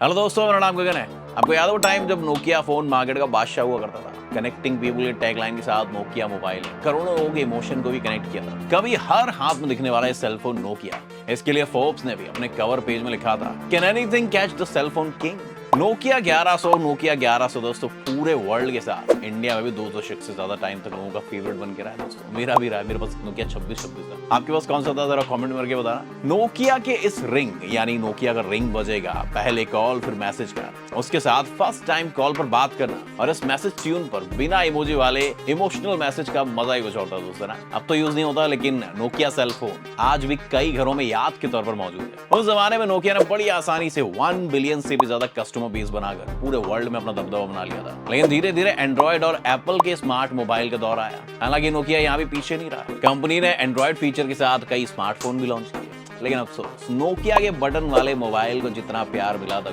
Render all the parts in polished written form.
Hello दोस्तों, मेरा नाम गगन है। आपको याद है वो टाइम जब नोकिया फोन मार्केट का बादशाह हुआ करता था। कनेक्टिंग पीपल के टैगलाइन के साथ नोकिया मोबाइल ने करोड़ों लोगों के इमोशन को भी कनेक्ट किया था। कभी हर हाथ में दिखने वाला ये सेलफोन नोकिया, इसके लिए फोर्ब्स ने भी अपने कवर पेज में लिखा था, can anything catch the cellphone king. Nokia 1100 दोस्तों पूरे वर्ल्ड के साथ इंडिया में भी 2 दशक से ज्यादा टाइम तक लोगों का फेवरेट बन के रहा है दोस्तों। मेरा भी रहा है। मेरे पास नोकिया 2626 था। आपके पास कौन सा था, जरा कमेंट में करके बताना। नोकिया के इस रिंग यानी नोकिया का रिंग बजेगा, पहले कॉल फिर मैसेज का, उसके साथ फर्स्ट टाइम कॉल पर बात करना और इस मैसेज ट्यून पर बिना इमोजी वाले इमोशनल मैसेज का मजा ही कुछ और था दोस्तों ना। अब तो यूज नहीं होता, लेकिन नोकिया सेल फोन आज भी कई घरों में याद के तौर पर मौजूद है। उस जमाने में नोकिया ने बड़ी आसानी से 1 बिलियन से भी ज्यादा कस्टमर बेस बनाकर पूरे वर्ल्ड में अपना दबदबा बना लिया था। लेकिन धीरे धीरे एंड्रॉइड और एप्पल के स्मार्ट मोबाइल का दौर आया। हालांकि नोकिया यहाँ भी पीछे नहीं रहा। कंपनी ने एंड्रॉइड फीचर के साथ कई स्मार्टफोन भी लॉन्च किए, लेकिन अफसोस नोकिया के बटन वाले मोबाइल को जितना प्यार मिला था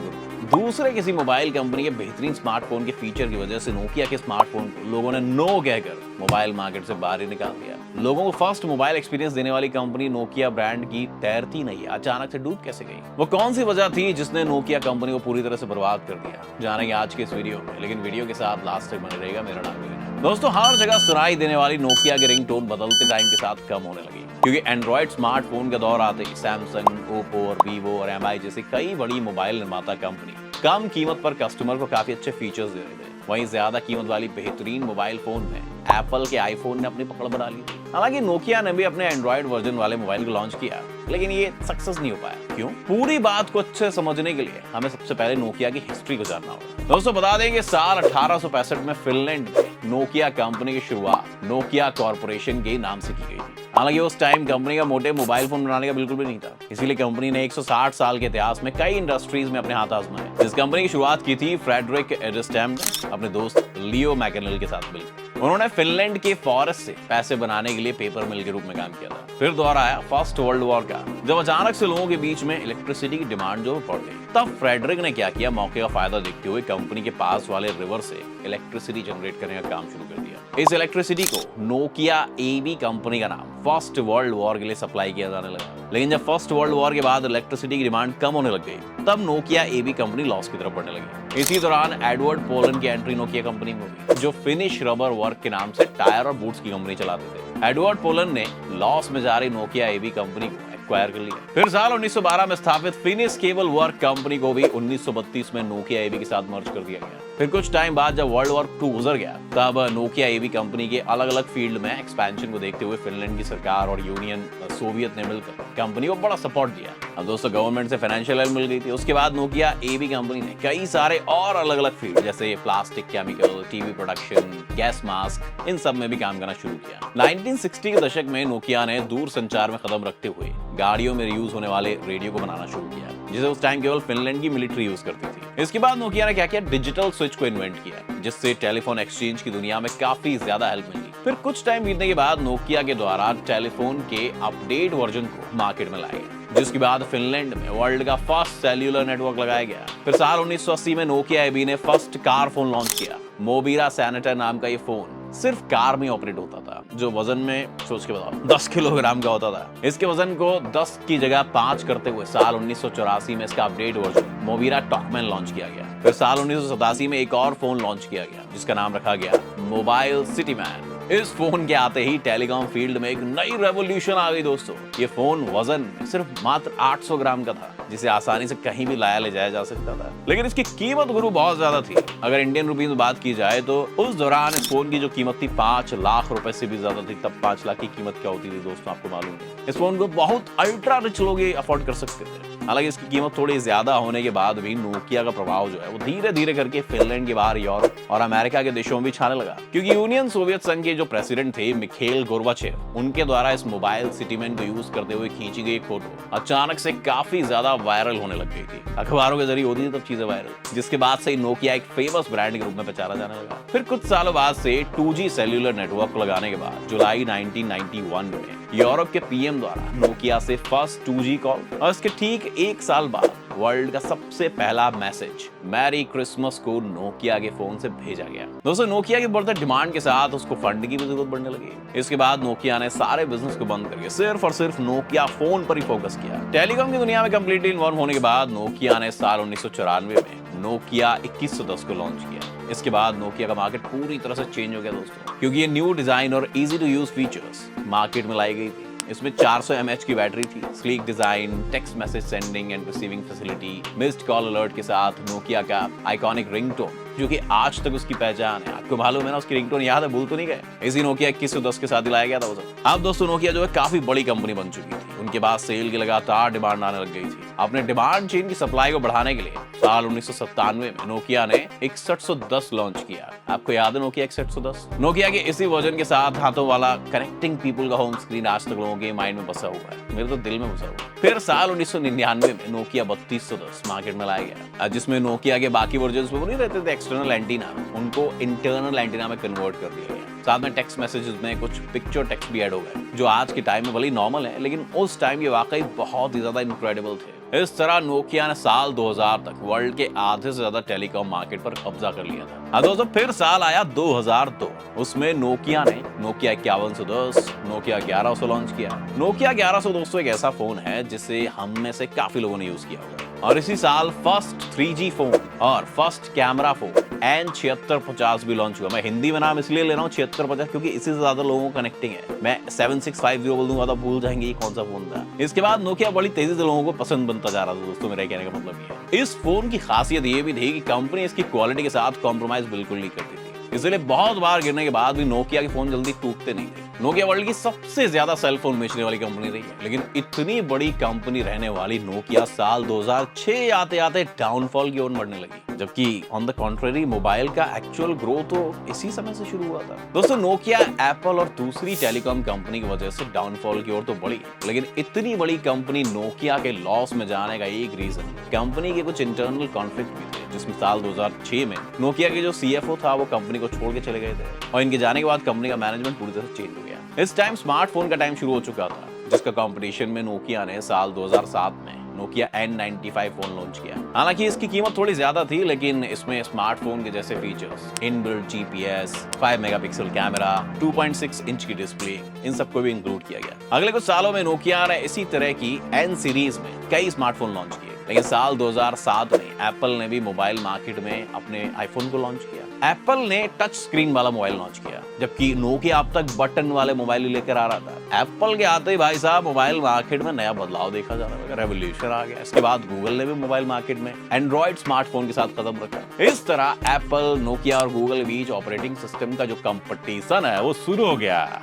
दूसरे किसी मोबाइल कंपनी के बेहतरीन स्मार्टफोन के फीचर की वजह से नोकिया के स्मार्टफोन को लोगों ने नो कहकर मोबाइल मार्केट से बाहर ही निकाल दिया। लोगों को फर्स्ट मोबाइल एक्सपीरियंस देने वाली कंपनी नोकिया ब्रांड की तैरती नहीं अचानक से डूब कैसे गई। वो कौन सी वजह थी जिसने नोकिया कंपनी को पूरी तरह से बर्बाद कर दिया, जानेंगे आज के इस वीडियो में। लेकिन वीडियो के साथ लास्ट तक बने रहेगा। मेरा नाम है दोस्तों। हर जगह सुनाई देने वाली नोकिया की रिंगटोन बदलते टाइम के साथ कम होने लगी, क्योंकि एंड्रॉइड स्मार्टफोन का दौर आते ही सैमसंग, ओप्पो और वीवो और एमआई जैसी कई बड़ी मोबाइल निर्माता कंपनी कम कीमत पर कस्टमर को काफी अच्छे फीचर्स दे रहे थे। वहीं ज्यादा कीमत वाली बेहतरीन मोबाइल फोन में एप्पल के आईफोन ने अपनी पकड़ बना ली। हालांकि नोकिया ने भी अपने एंड्रॉइड वर्जन वाले मोबाइल को लॉन्च किया, लेकिन ये सक्सेस नहीं हो पाया। क्यों? पूरी बात को अच्छे समझने के लिए हमें सबसे पहले नोकिया की हिस्ट्री को जानना होगा। दोस्तों बता दें कि साल 1865 में फिनलैंड में नोकिया कंपनी की शुरुआत नोकिया कॉर्पोरेशन के नाम से की गई थी। हालांकि उस टाइम कंपनी का मोटे मोबाइल फोन बनाने का बिल्कुल भी नहीं था, इसीलिए कंपनी ने 160 साल के इतिहास में कई इंडस्ट्रीज में अपने हाथ आजमाए। इस कंपनी की शुरुआत की थी फ्रेडरिक एडस्टैम ने अपने दोस्त लियो मैकेनेल के साथ मिलकर। उन्होंने फिनलैंड के फॉरेस्ट से पैसे बनाने के लिए पेपर मिल के रूप में काम किया था। फिर दौर आया फर्स्ट वर्ल्ड वॉर का, जब अचानक से लोगों के बीच में इलेक्ट्रिसिटी की डिमांड जो बढ़ गई। तब फ्रेडरिक ने क्या किया, मौके का फायदा देखते हुए कंपनी के पास वाले रिवर से इलेक्ट्रिसिटी जनरेट करने का काम शुरू कर दिया। इस इलेक्ट्रिसिटी को नोकिया एबी कंपनी का नाम फर्स्ट वर्ल्ड वॉर के लिए सप्लाई किया जाने लगा। लेकिन जब फर्स्ट वर्ल्ड वॉर के बाद इलेक्ट्रिसिटी की डिमांड कम होने लग गई, तब नोकिया एबी कंपनी लॉस की तरफ बढ़ने लगी। इसी दौरान एडवर्ड पोलन की एंट्री नोकिया कंपनी में हुई, जो फिनिश रबर वर्क के नाम से टायर और बूट्स की कंपनी चलाते थे। एडवर्ड पोलन ने लॉस में जा रही नोकिया एबी कंपनी को एक्वायर कर लिया। फिर साल 1912 में स्थापित फिनिश केबल वर्क कंपनी को भी 1932 में नोकिया एबी के साथ मर्ज कर दिया गया। फिर कुछ टाइम बाद जब वर्ल्ड वॉर 2 गुजर गया, तब नोकिया एबी कंपनी के अलग अलग फील्ड में एक्सपेंशन को देखते हुए फिनलैंड की सरकार और यूनियन सोवियत ने मिलकर कंपनी को बड़ा सपोर्ट दिया। अब दोस्तों गवर्नमेंट से फाइनेंशियल हेल्प मिल गई थी। उसके बाद नोकिया एबी कंपनी ने कई सारे और अलग अलग फील्ड जैसे plastic, chemical, TV production, gas mask, इन सब में भी काम करना शुरू किया। 1960 के दशक में नोकिया ने दूर संचार में कदम रखते हुए गाड़ियों में यूज होने वाले रेडियो को बनाना शुरू किया, जिसे उस टाइम केवल फिनलैंड की मिलिट्री यूज करती थी। इसके बाद नोकिया ने क्या किया, डिजिटल स्विच को इन्वेंट किया, जिससे टेलीफोन एक्सचेंज की दुनिया में काफी ज्यादा हेल्प मिली। फिर कुछ टाइम बीतने के बाद नोकिया के द्वारा टेलीफोन के अपडेट वर्जन को मार्केट में लाया गया, जिसके बाद फिनलैंड में वर्ल्ड का फर्स्ट सेल्यूलर नेटवर्क लगाया गया। फिर साल 1980 में नोकिया एबी ने फर्स्ट कार फोन लॉन्च किया। मोबिरा सैनेटर नाम का ये फोन सिर्फ कार में ऑपरेट होता था, जो वजन में सोच के बताओ 10 किलोग्राम का होता था। इसके वजन को 10 की जगह 5 करते हुए साल 1984 में इसका अपडेट वर्जन मोबिरा टॉकमैन लॉन्च किया गया। फिर साल 1987 में एक और फोन लॉन्च किया गया, जिसका नाम रखा गया मोबाइल सिटीमैन। इस फोन के आते ही टेलीकॉम फील्ड में एक नई रेवोल्यूशन आ गई दोस्तों। ये फोन वजन में सिर्फ मात्र 800 ग्राम का था, जिसे आसानी से कहीं भी लाया ले जाया जा सकता था। लेकिन इसकी कीमत गुरु बहुत ज्यादा थी। अगर इंडियन रुपीस में बात की जाए तो उस दौरान इस फोन की जो कीमत थी 5 लाख रुपए से भी ज्यादा थी। तब 5 लाख की कीमत क्या होती थी दोस्तों, आपको मालूम है। इस फोन को बहुत अल्ट्रा रिच लोग अफोर्ड कर सकते थे। हालांकि इसकी कीमत थोड़ी ज्यादा होने के बाद भी नोकिया का प्रभाव जो है वो धीरे धीरे करके फिनलैंड के बाहर यूरोप और अमेरिका के देशों में भी छाने लगा, क्योंकि यूनियन सोवियत संघ के जो प्रेसिडेंट थे मिखेल गोर्बाचेव, उनके द्वारा इस मोबाइल सिटीमैन को यूज करते हुए खींची गई फोटो अचानक से काफी ज्यादा वायरल होने लग गई थी। अखबारों के जरिए होती थी तब चीजें वायरल, जिसके बाद से नोकिया एक फेमस ब्रांड के रूप में पहचाना जाने लगा। फिर कुछ सालों बाद से 2G सेल्यूलर नेटवर्क को लगाने के बाद जुलाई 1991 में यूरोप के पीएम द्वारा नोकिया से फर्स्ट 2G कॉल और इसके ठीक 1 साल बाद वर्ल्ड का सबसे पहला मैसेज मैरी क्रिसमस को नोकिया के फोन से भेजा गया। दोस्तों नोकिया की बढ़ते डिमांड के साथ उसको फंड की भी जरूरत बढ़ने लगी। इसके बाद नोकिया ने सारे बिजनेस को बंद करके सिर्फ और सिर्फ नोकिया फोन पर ही फोकस किया। टेलीकॉम की दुनिया में कंप्लीटली इन्वॉल्व होने के बाद नोकिया ने साल 1994 में नोकिया 2110 को लॉन्च किया। इसके बाद नोकिया का मार्केट पूरी तरह से चेंज हो गया दोस्तों, क्योंकि ये न्यू डिजाइन और easy to use features market में लाई गई थी। इसमें 400 mAh की बैटरी थी, sleek design, text message sending end receiving facility, missed call alert के साथ नोकिया का आइकॉनिक रिंगटोन जो कि आज तक उसकी पहचान है। आपको मालूम है ना, उसकी रिंगटोन याद है, भूल तो नहीं गए। इसी नोकिया 2110 के साथ दिलाया गया था वो सब। अब दोस्तों नोकिया जो है काफी बड़ी कंपनी बन चुकी थी। उनके बाद सेल की लगातार डिमांड आने लग गई थी। अपने डिमांड चेन की सप्लाई को बढ़ाने के लिए साल 1997 में नोकिया ने 6110 लॉन्च किया। आपको याद है नोकिया 6110? नोकिया के इसी वर्जन के साथ हाथों वाला कनेक्टिंग पीपल का होम स्क्रीन आज तक लोगों के माइंड में बसा हुआ है, मेरे तो दिल में बसा हुआ है। फिर साल 1999 में नोकिया 3210 मार्केट में लाया गया, जिसमें नोकिया के बाकी वर्जन में वो नहीं रहते थे एक्सटर्नल एंटीना, उनको इंटरनल एंटीना में कन्वर्ट कर दिया गया। साथ में टेक्स्ट मैसेजेस में कुछ पिक्चर टेक्स्ट भी ऐड हो गए, जो आज के टाइम में भले नॉर्मल है, लेकिन उस टाइम ये वाकई बहुत ही ज्यादा इनक्रेडिबल थे। इस तरह नोकिया ने साल 2000 तक वर्ल्ड के आधे से ज्यादा टेलीकॉम मार्केट पर कब्जा कर लिया था। दोस्तों फिर साल आया 2002, उसमें नोकिया ने नोकिया 5110, नोकिया 1100 लॉन्च किया। नोकिया 1100 दोस्तों एक ऐसा फोन है जिसे हम में से काफी लोगों ने यूज किया होगा। और इसी साल फर्स्ट 3G फोन और फर्स्ट कैमरा फोन N7650 भी लॉन्च हुआ। मैं हिंदी में नाम इसलिए ले रहा हूँ 7650, क्योंकि इससे ज्यादा लोगों को कनेक्टिंग है। मैं 7650 बोल दूंगा तो भूल जाएंगे ये कौन सा फोन था। इसके बाद नोकिया बड़ी तेजी से लोगों को पसंद बनता जा रहा था दोस्तों, मेरा कहने का मतलब ये है। इस फोन की खासियत ये भी थी कि कंपनी इसकी क्वालिटी के साथ कॉम्प्रोमाइज बिल्कुल नहीं करती थी, इसलिए बहुत बार गिरने के बाद भी नोकिया के फोन जल्दी टूटते नहीं थे। नोकिया वर्ल्ड की सबसे ज्यादा सेल फोन बेचने वाली कंपनी रही है, लेकिन इतनी बड़ी कंपनी रहने वाली नोकिया साल 2006 आते आते डाउनफॉल की ओर बढ़ने लगी, जबकि ऑन द कॉन्ट्ररी मोबाइल का एक्चुअल ग्रोथ तो इसी समय से शुरू हुआ था। दोस्तों नोकिया एप्पल और दूसरी टेलीकॉम कंपनी की वजह से डाउनफॉल की ओर तो बढ़ी, लेकिन इतनी बड़ी कंपनी नोकिया के लॉस में जाने का एक रीजन कंपनी के कुछ इंटरनल कॉन्फ्लिक्ट भी थे, जिसमें साल 2006 में नोकिया के जो CFO था वो कंपनी को छोड़ के चले गए थे, और इनके जाने के बाद कंपनी का मैनेजमेंट पूरी तरह से चेंज हो गया। इस टाइम स्मार्टफोन का टाइम शुरू हो चुका था, जिसका कंपटीशन में नोकिया ने साल 2007 में नोकिया N95 फोन लॉन्च किया। हालांकि इसकी कीमत थोड़ी ज्यादा थी, लेकिन इसमें स्मार्टफोन के जैसे features, inbuilt GPS, 5 megapixel camera, 2.6 inch की डिस्प्ले, इन सबको भी इंक्लूड किया गया। अगले कुछ सालों में नोकिया ने इसी तरह की N सीरीज में कई स्मार्टफोन लॉन्च किए, लेकिन साल 2007 में एप्पल ने भी मोबाइल मार्केट में अपने आईफोन को लॉन्च किया। एप्पल ने टच स्क्रीन वाला मोबाइल लॉन्च किया, जबकि नोकिया अब तक बटन वाले मोबाइल लेकर आ रहा था। एप्पल के आते ही भाई साहब मोबाइल मार्केट में नया बदलाव देखा जा रहा है, रेवोल्यूशन आ गया। इसके बाद गूगल ने भी मोबाइल मार्केट में एंड्रॉइड स्मार्टफोन के साथ कदम रखा। इस तरह एप्पल, नोकिया और गूगल के बीच ऑपरेटिंग सिस्टम का जो कंपटीशन है वो शुरू हो गया।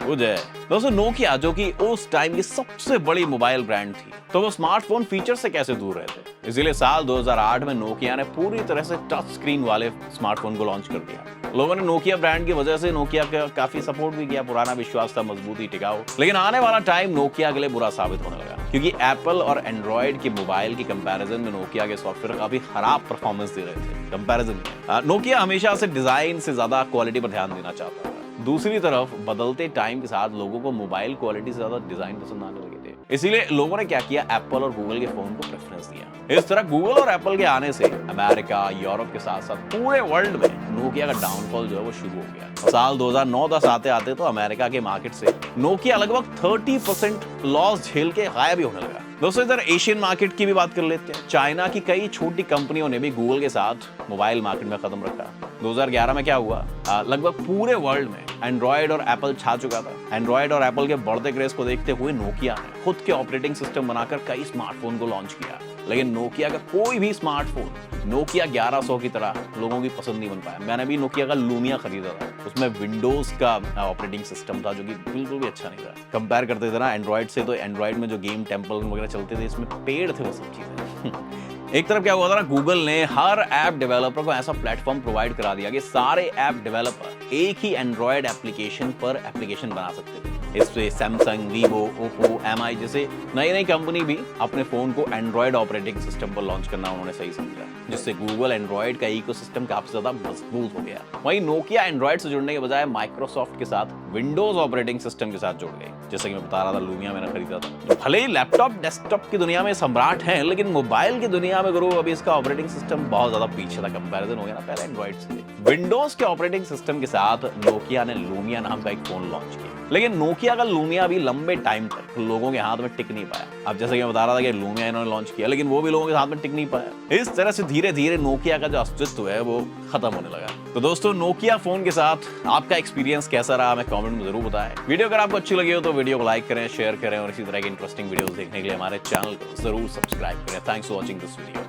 दोस्तों नोकिया जो कि उस टाइम की सबसे बड़ी मोबाइल ब्रांड थी, तो वो स्मार्टफोन फीचर से कैसे दूर रहते, इसलिए साल 2008 में नोकिया ने पूरी तरह से टच स्क्रीन वाले स्मार्टफोन को लॉन्च कर दिया। लोगों ने नोकिया ब्रांड की वजह से नोकिया का काफी सपोर्ट भी किया, पुराना विश्वास था, मजबूती, टिकाऊ। लेकिन आने वाला टाइम नोकिया के लिए बुरा साबित होने लगा, क्योंकि एप्पल और एंड्रॉइड के मोबाइल की कंपैरिजन में नोकिया के सॉफ्टवेयर काफी खराब परफॉर्मेंस दे रहे थे कंपैरिजन में। नोकिया हमेशा से डिजाइन से ज्यादा क्वालिटी पर ध्यान देना चाहता था। दूसरी तरफ बदलते टाइम के साथ लोगों को मोबाइल क्वालिटी से ज्यादा डिजाइन पसंद आने लगे थे, इसीलिए लोगों ने क्या किया, एप्पल और गूगल के फोन को प्रेफरेंस दिया। इस तरह गूगल और एप्पल के आने से अमेरिका, यूरोप के साथ साथ पूरे वर्ल्ड में नोकिया का डाउनफॉल जो है वो शुरू हो गया। और साल 2009-10 आते आते तो अमेरिका के मार्केट से नोकिया लगभग 30% लॉस झेल के गायब ही होने लगा। दोस्तों इधर एशियन मार्केट की भी बात कर लेते हैं। चाइना की कई छोटी कंपनियों ने भी गूगल के साथ मोबाइल मार्केट में कदम रखा। 2011 में क्या हुआ, लगभग पूरे वर्ल्ड में एंड्रॉइड और एप्पल छा चुका था। एंड्रॉइड और एप्पल के बढ़ते क्रेज को देखते हुए नोकिया ने खुद के ऑपरेटिंग सिस्टम बनाकर कई स्मार्टफोन को लॉन्च किया, लेकिन नोकिया का कोई भी स्मार्टफोन नोकिया 1100 की तरह लोगों की पसंद नहीं बन पाया। मैंने भी नोकिया का लूमिया खरीदा था, उसमें विंडोज का ऑपरेटिंग सिस्टम था जो कि बिल्कुल भी अच्छा नहीं था। कंपेयर करते थे ना एंड्रॉइड से, तो एंड्रॉइड में जो गेम टेम्पल वगैरह चलते थे इसमें पेड़ थे वो सब चीजें। एक तरफ क्या हुआ था ना, गूगल ने हर ऐप डेवलपर को ऐसा प्लेटफॉर्म प्रोवाइड करा दिया कि सारे ऐप डेवलपर एक ही एंड्रॉइड एप्लीकेशन पर एप्लीकेशन बना सकते थे। इससे सैमसंग, वीवो, ओप्पो, एमआई जैसे नई नई कंपनी भी अपने फोन को एंड्रॉइड ऑपरेटिंग सिस्टम पर लॉन्च करना उन्होंने सही समझा, जिससे गूगल एंड्रॉइड का इकोसिस्टम काफी ज्यादा मजबूत हो गया। वहीं नोकिया एंड्रॉइड से जुड़ने के बजाय माइक्रोसॉफ्ट के साथ विंडोज ऑपरेटिंग सिस्टम के साथ जुड़ गई। जैसे कि मैं बता रहा था, लूमिया मैंने खरीदा था। तो भले ही लैपटॉप डेस्कटॉप की दुनिया में सम्राट हैं, लेकिन मोबाइल की दुनिया में गुरु अभी इसका ऑपरेटिंग सिस्टम बहुत ज्यादा पीछे था। कंपैरिजन हो गया ना पहले एंड्रॉइड से। विंडोज के ऑपरेटिंग सिस्टम के साथ नोकिया ने लूमिया नाम का एक फोन लॉन्च किया, लेकिन नोकिया का लूमिया भी लंबे टाइम तक लोगों के हाथ में टिक नहीं पाया। अब जैसे कि मैं बता रहा था कि लूमिया इन्होंने लॉन्च किया, लेकिन वो भी लोगों के हाथ में टिक नहीं पाया। इस तरह से धीरे धीरे नोकिया का जो अस्तित्व है वो खत्म होने लगा। तो दोस्तों, नोकिया फोन के साथ आपका एक्सपीरियंस कैसा रहा, हमें कमेंट में जरूर बताएं। वीडियो अगर आपको अच्छी लगी हो तो वीडियो को लाइक करें, शेयर करें और इसी तरह की इंटरेस्टिंग वीडियोस देखने के लिए हमारे चैनल को जरूर सब्सक्राइब करें। Thanks for watching this video.